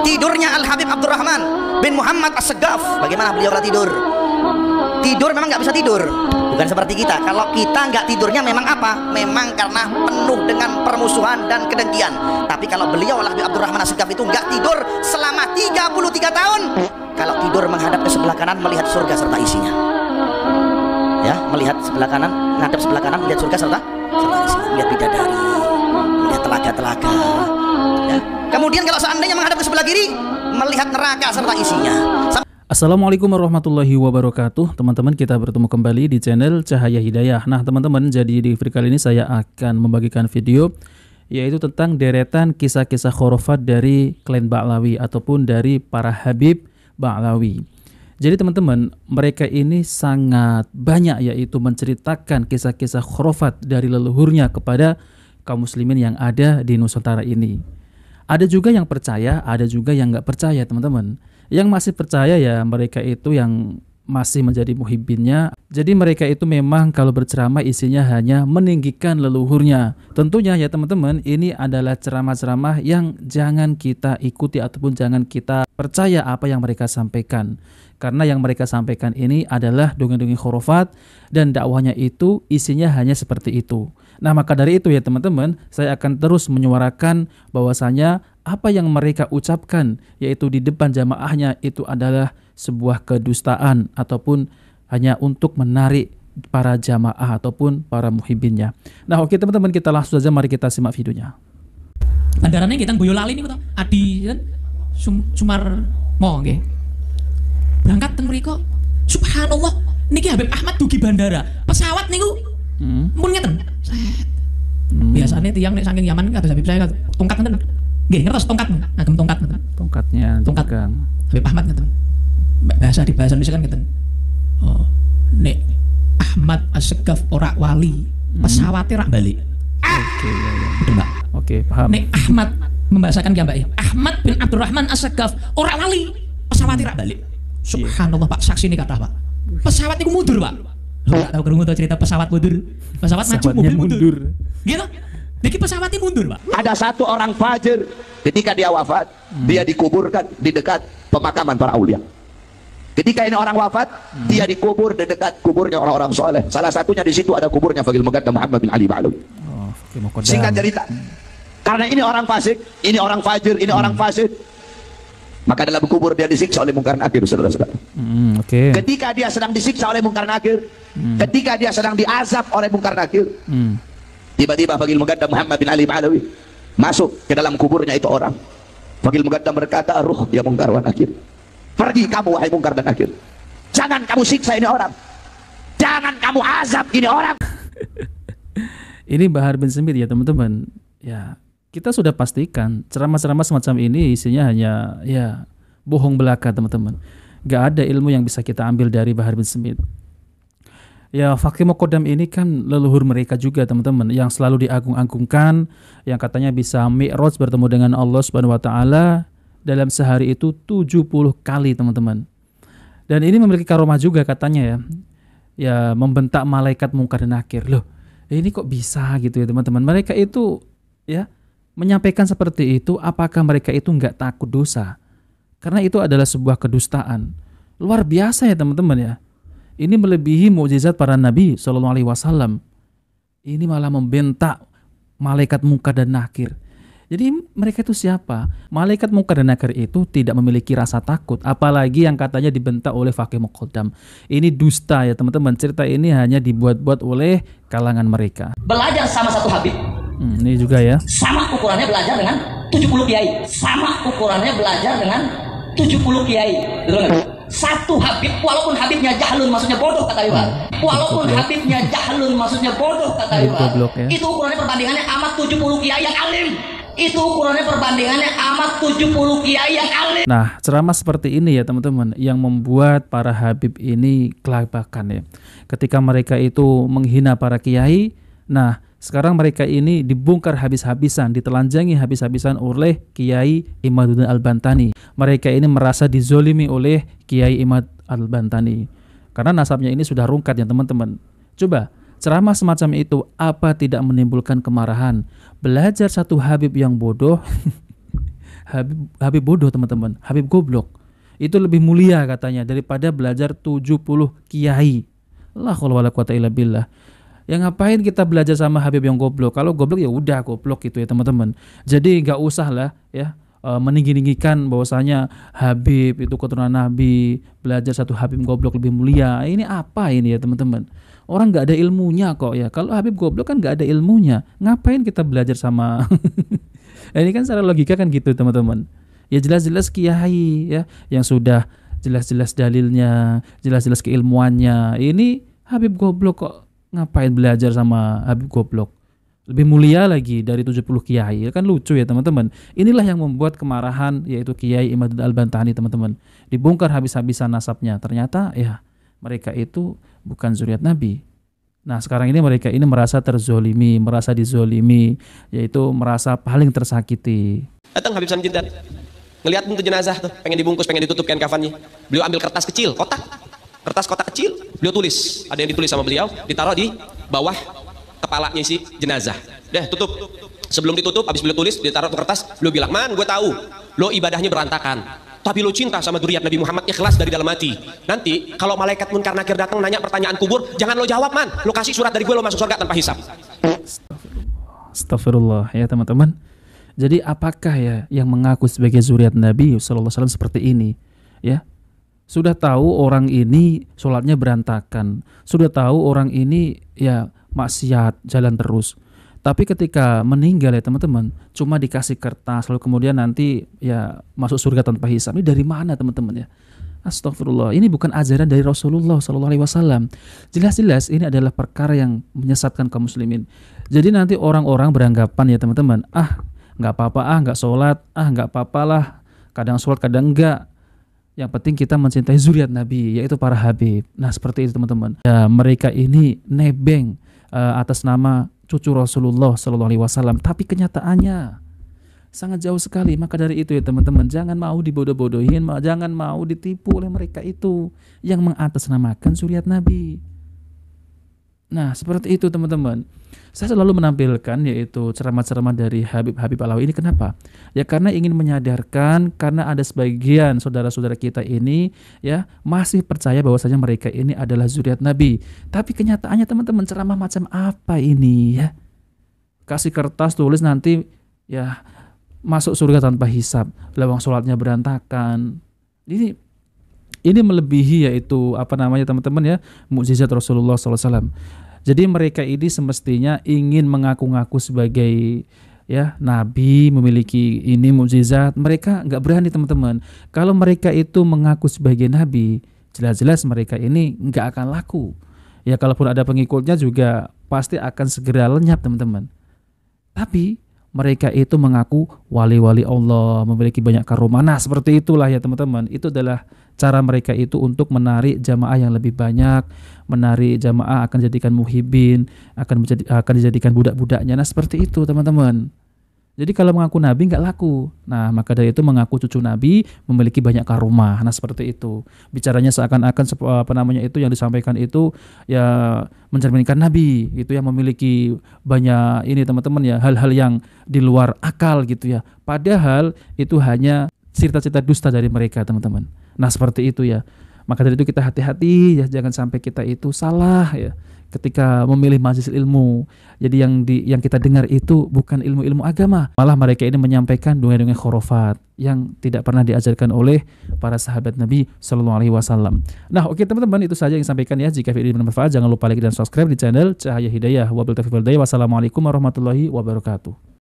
tidurnya Al-Habib Abdurrahman bin Muhammad As-Segaf. Bagaimana beliau kalau tidur? Tidur memang nggak bisa tidur, bukan seperti kita. Kalau kita nggak tidurnya memang apa? Memang karena penuh dengan permusuhan dan kedengkian. Tapi kalau beliau Al-Habib Abdurrahman As-Segaf itu nggak tidur selama 33 tahun. Kalau tidur menghadap ke sebelah kanan melihat surga serta isinya. Ya, melihat sebelah kanan, menghadap sebelah kanan melihat surga serta isinya. Melihat bidadari, melihat telaga-telaga. Ya. Kemudian kalau seandainya menghadap ke sebelah kiri melihat neraka serta isinya. Assalamualaikum warahmatullahi wabarakatuh. Teman-teman, kita bertemu kembali di channel Cahaya Hidayah. Nah teman-teman, jadi di video kali ini saya akan membagikan video yaitu tentang deretan kisah-kisah khurafat dari klan Ba'lawi ataupun dari para Habib Ba'lawi. Jadi teman-teman, mereka ini sangat banyak yaitu menceritakan kisah-kisah khurafat dari leluhurnya kepada kaum muslimin yang ada di Nusantara ini. Ada juga yang percaya, ada juga yang nggak percaya teman-teman. Yang masih percaya ya mereka itu yang masih menjadi muhibbinnya. Jadi mereka itu memang kalau berceramah isinya hanya meninggikan leluhurnya. Tentunya ya teman-teman, ini adalah ceramah-ceramah yang jangan kita ikuti ataupun jangan kita percaya apa yang mereka sampaikan. Karena yang mereka sampaikan ini adalah dongeng-dongeng khurafat dan dakwahnya itu isinya hanya seperti itu. Nah maka dari itu ya teman-teman, saya akan terus menyuarakan bahwasanya apa yang mereka ucapkan yaitu di depan jamaahnya itu adalah sebuah kedustaan ataupun hanya untuk menarik para jamaah ataupun para muhibbinnya. Nah oke teman-teman, kita langsung saja mari kita simak videonya. Bandaranya kita Boyolali niku to. Adi kan Sumarmo nggih. Berangkat teng mriku. Subhanallah, niki Habib Ahmad dugi bandara. Pesawat niku mun ngeten. Biasanya tiang nek saking Yaman kados Habib saya tongkat ngeten. Nggih, ngertos tongkat. Ngagem tongkat ngeten. Tongkatnya tongkat. Habib Ahmad ngeten. Bahasa di bahasa Indonesia kan ngeten. Oh, nek Ahmad As-Segaf ora wali, pesawatnya rak balik. Oke, ya. Betul, Mbak. Oke, paham. Nek Ahmad membahasakan ya Mbak ya. Ahmad bin Abdurrahman As-Segaf ora wali, pesawatnya rak balik. Subhanallah Pak, saksi ini kata Pak. Pesawat itu mundur Pak. Enggak tahu kerungu cerita pesawat mundur. Pesawat maju, mobil mundur. Gitu. Niki pesawatnya mundur Pak. Ada satu orang fajir ketika dia wafat, dia dikuburkan di dekat pemakaman para aulia. Ketika ini orang wafat, dia dikubur di dekat kuburnya orang-orang soleh. Salah satunya di situ ada kuburnya Faqih Muqaddam Muhammad bin Ali Ba'lawi. Singkat cerita, karena ini orang fasik, ini orang fajir, ini orang fasik, maka dalam kubur dia disiksa oleh Munkar Nakir, saudara-saudara. Ketika dia sedang disiksa oleh Munkar Nakir, ketika dia sedang diazab oleh Munkar Nakir, tiba-tiba Faqih Muqaddam Muhammad bin Ali Ba'lawi masuk ke dalam kuburnya itu orang. Faqih Muqaddam berkata, "Ruh ya Munkar wa Nakir, pergi kamu wahai Munkar dan Nakir. Jangan kamu siksa ini orang. Jangan kamu azab ini orang." Ini Bahar bin Smith ya teman-teman. Ya, kita sudah pastikan ceramah-ceramah semacam ini isinya hanya ya bohong belaka teman-teman. Gak ada ilmu yang bisa kita ambil dari Bahar bin Smith. Ya, Faqih Muqaddam ini kan leluhur mereka juga teman-teman, yang selalu diagung-agungkan, yang katanya bisa mi'raj bertemu dengan Allah Subhanahu wa taala dalam sehari itu 70 kali teman-teman. Dan ini memiliki karomah juga katanya ya. Ya, membentak malaikat Munkar dan Nakir. Loh, ini kok bisa gitu ya teman-teman. Mereka itu ya menyampaikan seperti itu, apakah mereka itu nggak takut dosa? Karena itu adalah sebuah kedustaan. Luar biasa ya teman-teman ya. Ini melebihi mukjizat para nabi SAW. Ini malah membentak malaikat Munkar dan Nakir. Jadi mereka itu siapa? Malaikat Munkar dan Nakir itu tidak memiliki rasa takut, apalagi yang katanya dibentak oleh Faqih Muqaddam. Ini dusta ya teman-teman. Cerita ini hanya dibuat-buat oleh kalangan mereka. Belajar sama satu Habib. Ini juga ya. Sama ukurannya belajar dengan 70 kiai. Sama ukurannya belajar dengan 70 kiai. Betul nggak? Satu Habib, walaupun Habibnya jahlun maksudnya bodoh kata Iwan. Walaupun Habibnya jahlun maksudnya bodoh kata Iwan. Itu ukurannya perbandingannya amat 70 kiai yang alim. Itu ukurannya perbandingannya amat 70 kiai yang alim. Nah, ceramah seperti ini ya teman-teman yang membuat para Habib ini kelabakan ya. Ketika mereka itu menghina para kiai, nah sekarang mereka ini dibongkar habis-habisan, ditelanjangi habis-habisan oleh Kiai Imaduddin Al-Bantani. Mereka ini merasa dizolimi oleh Kiai Imad Al-Bantani karena nasabnya ini sudah rungkat ya teman-teman. Coba ceramah semacam itu apa tidak menimbulkan kemarahan? Belajar satu Habib yang bodoh Habib bodoh teman-teman, Habib goblok. Itu lebih mulia katanya daripada belajar 70 kiai. La haula wala quwata illa billah. Ya ngapain kita belajar sama Habib yang goblok? Kalau goblok ya udah goblok gitu ya teman-teman. Jadi nggak usah lah ya meninggi-ninggikan bahwasanya Habib itu keturunan Nabi, belajar satu Habib goblok lebih mulia. Ini apa ini ya teman-teman? Orang nggak ada ilmunya kok ya. Kalau Habib goblok kan nggak ada ilmunya. Ngapain kita belajar sama? Ini kan secara logika kan gitu teman-teman. Ya jelas-jelas kiai ya yang sudah jelas-jelas dalilnya, jelas-jelas keilmuannya. Ini Habib goblok kok ngapain belajar sama Habib goblok? Lebih mulia lagi dari 70 kiai. Kan lucu ya teman-teman. Inilah yang membuat kemarahan yaitu Kiai Imaduddin Al-Bantani teman-teman. Dibongkar habis-habisan nasabnya. Ternyata ya mereka itu bukan zuriat Nabi. Nah sekarang ini mereka ini merasa terzolimi, merasa dizolimi, yaitu merasa paling tersakiti. Datang Habib Samjindan, ngelihat itu jenazah tuh, pengen dibungkus, pengen ditutup kain kafannya. Beliau ambil kertas kecil, kertas kotak kecil, beliau tulis. Ada yang ditulis sama beliau, ditaruh di bawah kepalanya si jenazah. Deh tutup. Sebelum ditutup, habis beliau tulis, ditaruh kertas, beliau bilang, man gue tahu, lo ibadahnya berantakan. Tapi lo cinta sama dzurriyyat Nabi Muhammad, ikhlas dari dalam hati. Nanti kalau malaikat munkar nakir datang nanya pertanyaan kubur, jangan lo jawab man, lo kasih surat dari gue, lo masuk surga tanpa hisab. Astagfirullah ya teman-teman. Jadi apakah ya yang mengaku sebagai zuriat Nabi sallallahu alaihi wasallam seperti ini? Ya. Sudah tahu orang ini sholatnya berantakan. Sudah tahu orang ini ya maksiat, jalan terus. Tapi ketika meninggal ya teman-teman, cuma dikasih kertas lalu kemudian nanti ya masuk surga tanpa hisab. Ini dari mana teman-teman ya? Astagfirullah. Ini bukan ajaran dari Rasulullah sallallahu alaihi wasallam. Jelas-jelas ini adalah perkara yang menyesatkan kaum muslimin. Jadi nanti orang-orang beranggapan ya teman-teman, nggak apa-apa, nggak sholat, nggak apa-apa lah, kadang sholat kadang enggak. Yang penting kita mencintai zuriat Nabi, yaitu para Habib. Nah seperti itu teman-teman. Ya, mereka ini nebeng atas nama cucu Rasulullah Sallallahu Alaihi Wasallam, tapi kenyataannya sangat jauh sekali. Maka dari itu ya teman-teman, jangan mau dibodoh-bodohin, jangan mau ditipu oleh mereka itu yang mengatasnamakan zuriat Nabi. Nah seperti itu teman-teman. Saya selalu menampilkan yaitu ceramah-ceramah dari Habib-Habib Alawi ini. Kenapa? Ya karena ingin menyadarkan, karena ada sebagian saudara-saudara kita ini ya masih percaya bahwasanya mereka ini adalah zuriat Nabi. Tapi kenyataannya teman-teman, ceramah macam apa ini ya? Kasih kertas tulis nanti ya masuk surga tanpa hisab, lawang sholatnya berantakan. Ini melebihi yaitu apa namanya teman-teman ya, mukjizat Rasulullah SAW. Jadi mereka ini semestinya ingin mengaku-ngaku sebagai ya nabi, memiliki ini mukjizat. Mereka nggak berani teman-teman. Kalau mereka itu mengaku sebagai nabi, jelas-jelas mereka ini nggak akan laku. Ya kalaupun ada pengikutnya juga pasti akan segera lenyap teman-teman. Tapi mereka itu mengaku wali-wali Allah, memiliki banyak karomah. Nah seperti itulah ya teman-teman. Itu adalah cara mereka itu untuk menarik jamaah yang lebih banyak, menarik jamaah akan dijadikan muhibin, akan dijadikan budak-budaknya. Nah seperti itu teman-teman. Jadi kalau mengaku nabi nggak laku. Nah maka dari itu mengaku cucu nabi memiliki banyak karomah. Nah seperti itu. Bicaranya seakan-akan apa namanya itu yang disampaikan itu ya mencerminkan nabi gitu, yang memiliki banyak ini teman-teman ya, hal-hal yang di luar akal gitu ya. Padahal itu hanya cerita-cerita dusta dari mereka teman-teman. Nah seperti itu ya. Maka dari itu kita hati-hati ya, jangan sampai kita itu salah ya ketika memilih majelis ilmu. Jadi yang kita dengar itu bukan ilmu-ilmu agama, malah mereka ini menyampaikan dongeng-dongeng khurafat yang tidak pernah diajarkan oleh para sahabat Nabi Sallallahu Alaihi Wasallam. Nah oke teman-teman, itu saja yang disampaikan ya. Jika video ini bermanfaat, jangan lupa like dan subscribe di channel Cahaya Hidayah. Wabillahi taufiq wal hidayah. Wassalamualaikum warahmatullahi wabarakatuh.